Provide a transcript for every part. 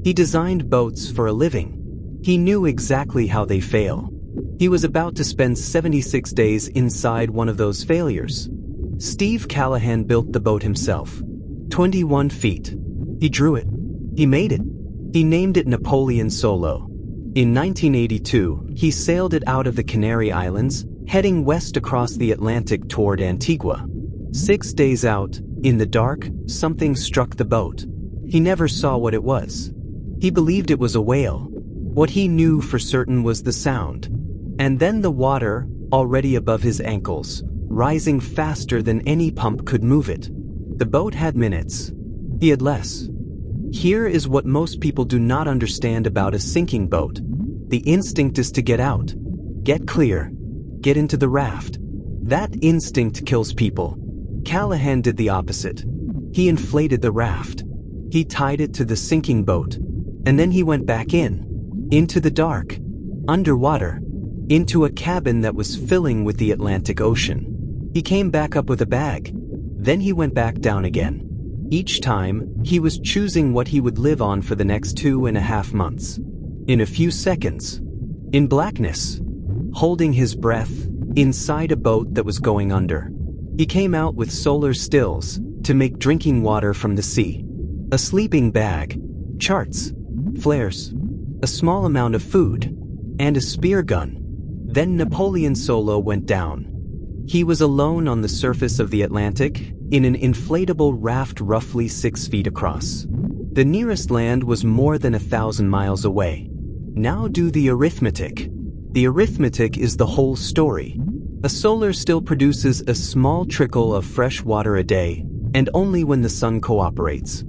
He designed boats for a living. He knew exactly how they fail. He was about to spend 76 days inside one of those failures. Steve Callahan built the boat himself. 21 feet. He drew it. He made it. He named it Napoleon Solo. In 1982, he sailed it out of the Canary Islands, heading west across the Atlantic toward Antigua. 6 days out, in the dark, something struck the boat. He never saw what it was. He believed it was a whale. What he knew for certain was the sound. And then the water, already above his ankles, rising faster than any pump could move it. The boat had minutes. He had less. Here is what most people do not understand about a sinking boat. The instinct is to get out. Get clear. Get into the raft. That instinct kills people. Callahan did the opposite. He inflated the raft. He tied it to the sinking boat. And then he went back in. Into the dark. Underwater. Into a cabin that was filling with the Atlantic Ocean. He came back up with a bag. Then he went back down again. Each time, he was choosing what he would live on for the next 2.5 months. In a few seconds. In blackness. Holding his breath, inside a boat that was going under. He came out with solar stills to make drinking water from the sea. A sleeping bag. Charts. Flares. A small amount of food. And a spear gun. Then Napoleon Solo went down. He was alone on the surface of the Atlantic, in an inflatable raft roughly 6 feet across. The nearest land was more than 1,000 miles away. Now do the arithmetic. The arithmetic is the whole story. A solar still produces a small trickle of fresh water a day, and only when the sun cooperates.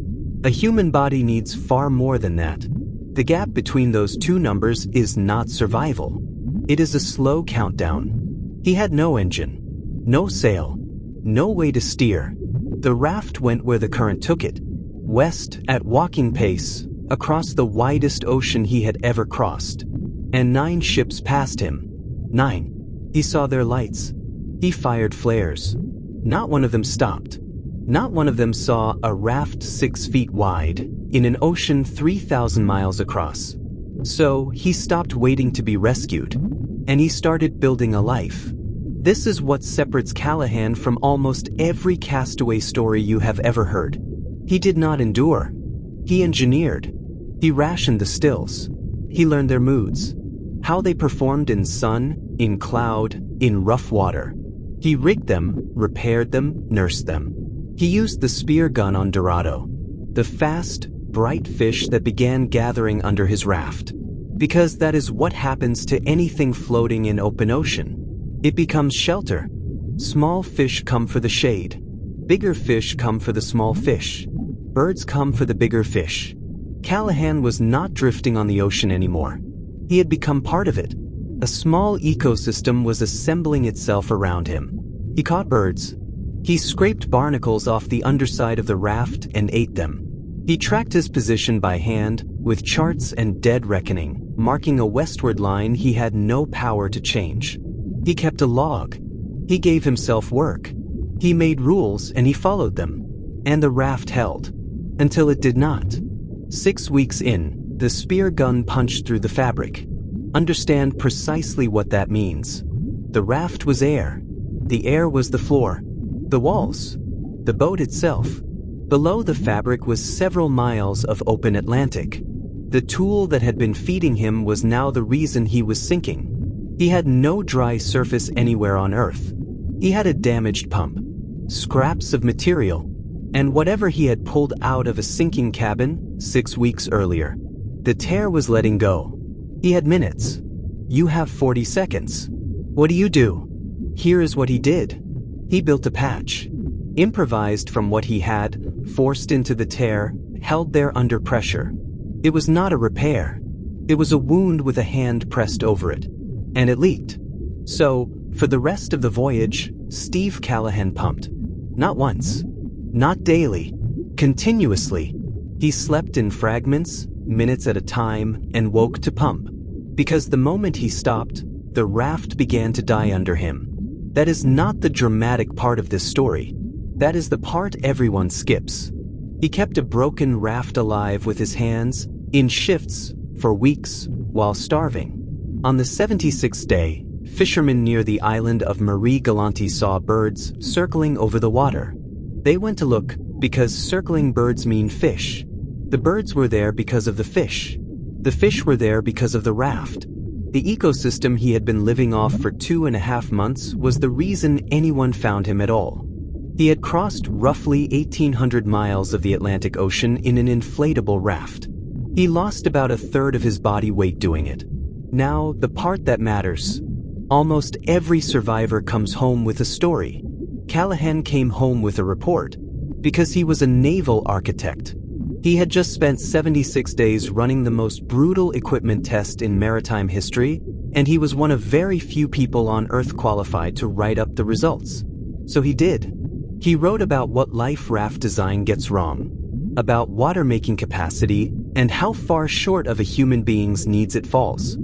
A human body needs far more than that. The gap between those two numbers is not survival. It is a slow countdown. He had no engine. No sail. No way to steer. The raft went where the current took it. West at walking pace, across the widest ocean he had ever crossed. And 9 ships passed him. 9. He saw their lights. He fired flares. Not one of them stopped. Not one of them saw a raft 6 feet wide, in an ocean 3,000 miles across. So he stopped waiting to be rescued. And he started building a life. This is what separates Callahan from almost every castaway story you have ever heard. He did not endure. He engineered. He rationed the stills. He learned their moods. How they performed in sun, in cloud, in rough water. He rigged them, repaired them, nursed them. He used the spear gun on Dorado, the fast, bright fish that began gathering under his raft. Because that is what happens to anything floating in open ocean. It becomes shelter. Small fish come for the shade. Bigger fish come for the small fish. Birds come for the bigger fish. Callahan was not drifting on the ocean anymore. He had become part of it. A small ecosystem was assembling itself around him. He caught birds. He scraped barnacles off the underside of the raft and ate them. He tracked his position by hand, with charts and dead reckoning, marking a westward line he had no power to change. He kept a log. He gave himself work. He made rules and he followed them. And the raft held. Until it did not. 6 weeks in, the spear gun punched through the fabric. Understand precisely what that means. The raft was air. The air was the floor. The walls. The boat itself. Below the fabric was several miles of open Atlantic. The tool that had been feeding him was now the reason he was sinking. He had no dry surface anywhere on Earth. He had a damaged pump, scraps of material, and whatever he had pulled out of a sinking cabin 6 weeks earlier. The tear was letting go. He had minutes. You have 40 seconds. What do you do? Here is what he did. He built a patch. Improvised from what he had, forced into the tear, held there under pressure. It was not a repair. It was a wound with a hand pressed over it. And it leaked. So, for the rest of the voyage, Steve Callahan pumped. Not once. Not daily. Continuously. He slept in fragments, minutes at a time, and woke to pump. Because the moment he stopped, the raft began to die under him. That is not the dramatic part of this story. That is the part everyone skips. He kept a broken raft alive with his hands, in shifts, for weeks, while starving. On the 76th day, fishermen near the island of Marie Galante saw birds circling over the water. They went to look because circling birds mean fish. The birds were there because of the fish. The fish were there because of the raft. The ecosystem he had been living off for 2.5 months was the reason anyone found him at all. He had crossed roughly 1,800 miles of the Atlantic Ocean in an inflatable raft. He lost about 1/3 of his body weight doing it. Now, the part that matters. Almost every survivor comes home with a story. Callahan came home with a report because he was a naval architect. He had just spent 76 days running the most brutal equipment test in maritime history, and he was one of very few people on Earth qualified to write up the results. So he did. He wrote about what life raft design gets wrong, about water-making capacity and how far short of a human being's needs it falls,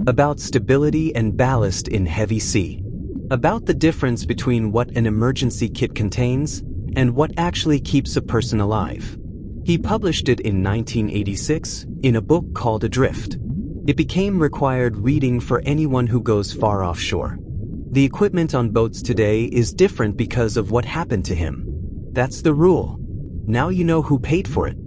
about stability and ballast in heavy sea, about the difference between what an emergency kit contains and what actually keeps a person alive. He published it in 1986 in a book called Adrift. It became required reading for anyone who goes far offshore. The equipment on boats today is different because of what happened to him. That's the rule. Now you know who paid for it.